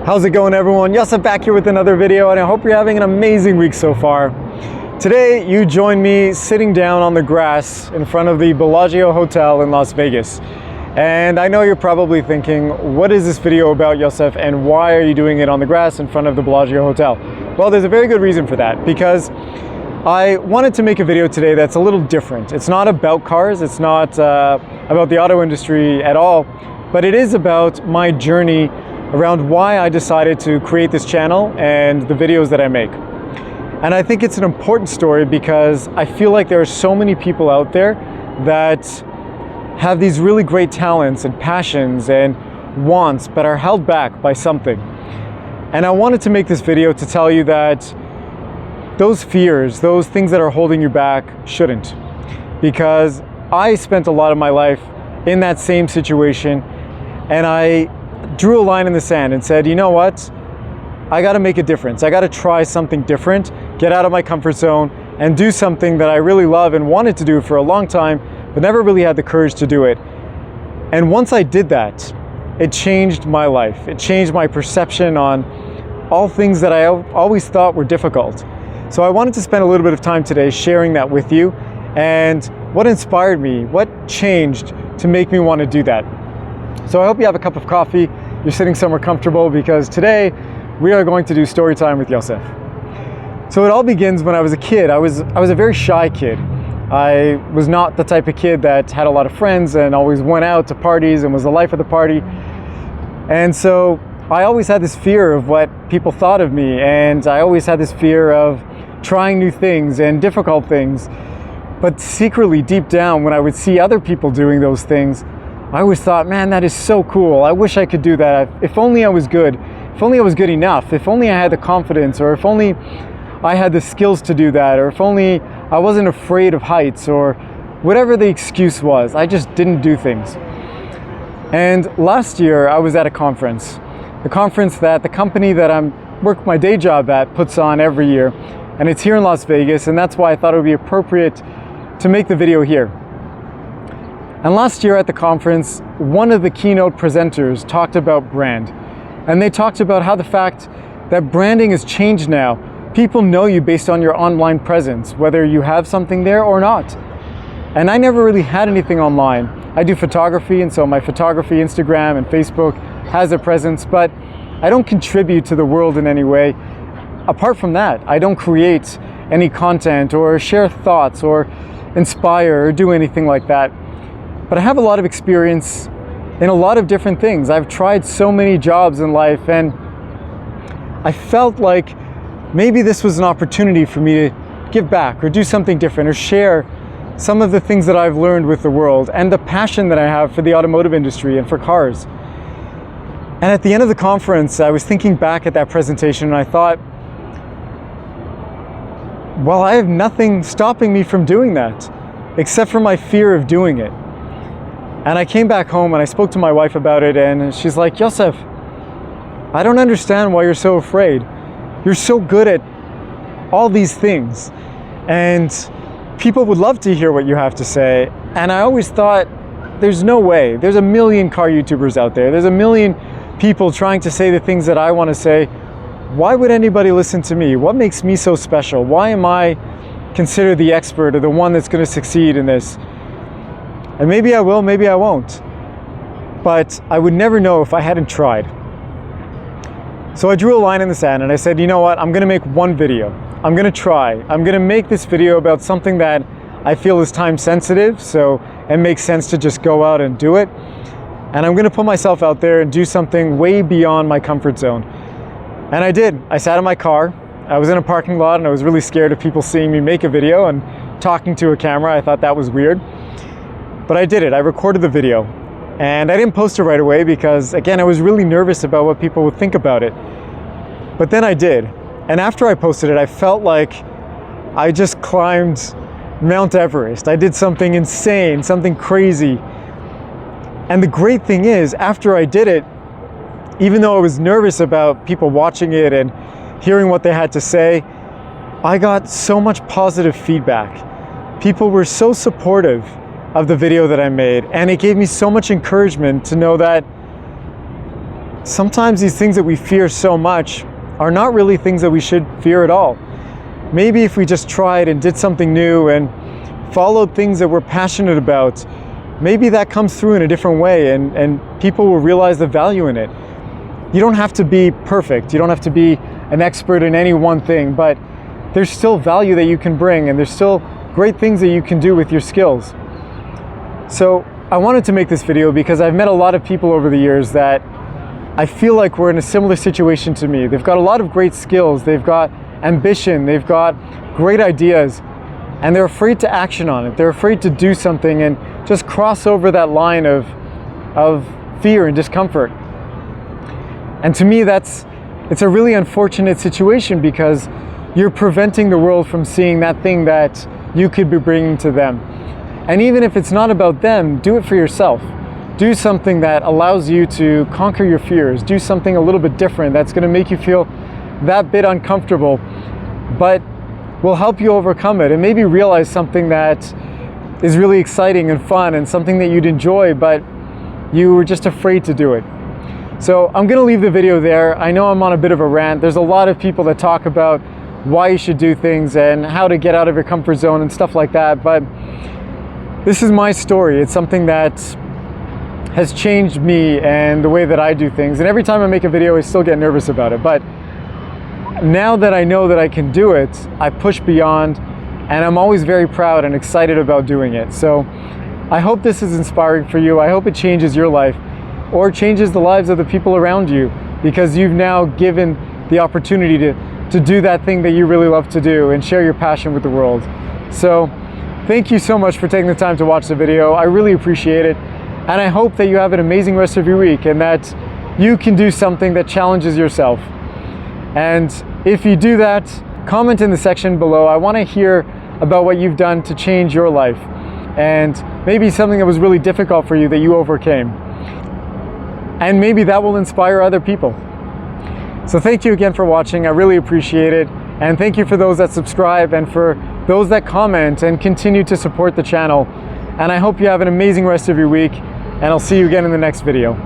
How's it going, everyone? Yosef back here with another video, and I hope you're having an amazing week so far. Today, you join me sitting down on the grass in front of the Bellagio Hotel in Las Vegas. And I know you're probably thinking, what is this video about, Yosef, and why are you doing it on the grass in front of the Bellagio Hotel? Well, there's a very good reason for that, because I wanted to make a video today that's a little different. It's not about cars, it's not about the auto industry at all, but it is about my journey around why I decided to create this channel and the videos that I make. And I think it's an important story because I feel like there are so many people out there that have these really great talents and passions and wants, but are held back by something. And I wanted to make this video to tell you that those fears, those things that are holding you back, shouldn't. Because I spent a lot of my life in that same situation, and I drew a line in the sand and said, you know what? I gotta make a difference. I gotta try something different, get out of my comfort zone, and do something that I really love and wanted to do for a long time, but never really had the courage to do it. And once I did that, it changed my life. It changed my perception on all things that I always thought were difficult. So I wanted to spend a little bit of time today sharing that with you and what inspired me, what changed to make me want to do that. So I hope you have a cup of coffee, you're sitting somewhere comfortable, because today we are going to do story time with Yosef. So it all begins when I was a kid. I was a very shy kid. I was not the type of kid that had a lot of friends and always went out to parties and was the life of the party. And so I always had this fear of what people thought of me, and I always had this fear of trying new things and difficult things. But secretly, deep down, when I would see other people doing those things, I always thought, man, that is so cool. I wish I could do that. If only I was good. If only I was good enough. If only I had the confidence, or if only I had the skills to do that, or if only I wasn't afraid of heights, or whatever the excuse was. I just didn't do things. And last year, I was at a conference that the company that I work my day job at puts on every year. And it's here in Las Vegas, and that's why I thought it would be appropriate to make the video here. And last year at the conference, one of the keynote presenters talked about brand. And they talked about how the fact that branding has changed now. People know you based on your online presence, whether you have something there or not. And I never really had anything online. I do photography, and so my photography, Instagram and Facebook has a presence, but I don't contribute to the world in any way. Apart from that, I don't create any content or share thoughts or inspire or do anything like that. But I have a lot of experience in a lot of different things. I've tried so many jobs in life, and I felt like maybe this was an opportunity for me to give back or do something different or share some of the things that I've learned with the world and the passion that I have for the automotive industry and for cars. And at the end of the conference, I was thinking back at that presentation, and I thought, well, I have nothing stopping me from doing that except for my fear of doing it. And I came back home and I spoke to my wife about it, and she's like, Yosef, I don't understand why you're so afraid. You're so good at all these things, and people would love to hear what you have to say. And I always thought, there's no way. There's a million car YouTubers out there. There's a million people trying to say the things that I want to say. Why would anybody listen to me? What makes me so special? Why am I considered the expert or the one that's going to succeed in this? And maybe I will, maybe I won't. But I would never know if I hadn't tried. So I drew a line in the sand and I said, you know what? I'm going to make one video. I'm going to try. I'm going to make this video about something that I feel is time sensitive, so it makes sense to just go out and do it. And I'm going to put myself out there and do something way beyond my comfort zone. And I did. I sat in my car. I was in a parking lot, and I was really scared of people seeing me make a video and talking to a camera. I thought that was weird. But I did it. I recorded the video. And I didn't post it right away because, again, I was really nervous about what people would think about it. But then I did. And after I posted it, I felt like I just climbed Mount Everest. I did something insane, something crazy. And the great thing is, after I did it, even though I was nervous about people watching it and hearing what they had to say, I got so much positive feedback. People were so supportive of the video that I made, and it gave me so much encouragement to know that sometimes these things that we fear so much are not really things that we should fear at all. Maybe if we just tried and did something new and followed things that we're passionate about, maybe that comes through in a different way, and people will realize the value in it. You don't have to be perfect. You don't have to be an expert in any one thing, but there's still value that you can bring, and there's still great things that you can do with your skills. So I wanted to make this video because I've met a lot of people over the years that I feel like we're in a similar situation to me. They've got a lot of great skills, they've got ambition, they've got great ideas, and they're afraid to action on it. They're afraid to do something and just cross over that line of fear and discomfort. And to me, it's a really unfortunate situation, because you're preventing the world from seeing that thing that you could be bringing to them. And even if it's not about them, do it for yourself. Do something that allows you to conquer your fears. Do something a little bit different that's going to make you feel that bit uncomfortable, but will help you overcome it, and maybe realize something that is really exciting and fun and something that you'd enjoy, but you were just afraid to do it. So I'm going to leave the video there. I know I'm on a bit of a rant. There's a lot of people that talk about why you should do things and how to get out of your comfort zone and stuff like that, but this is my story. It's something that has changed me and the way that I do things, and every time I make a video I still get nervous about it, but now that I know that I can do it, I push beyond, and I'm always very proud and excited about doing it. So I hope this is inspiring for you. I hope it changes your life, or changes the lives of the people around you, because you've now given the opportunity to do that thing that you really love to do and share your passion with the world. So thank you so much for taking the time to watch the video. I really appreciate it, and I hope that you have an amazing rest of your week, and that you can do something that challenges yourself. And if you do that, comment in the section below. I want to hear about what you've done to change your life, and maybe something that was really difficult for you that you overcame. And maybe that will inspire other people. So thank you again for watching. I really appreciate it. And thank you for those that subscribe, and for those that comment and continue to support the channel. And I hope you have an amazing rest of your week, and I'll see you again in the next video.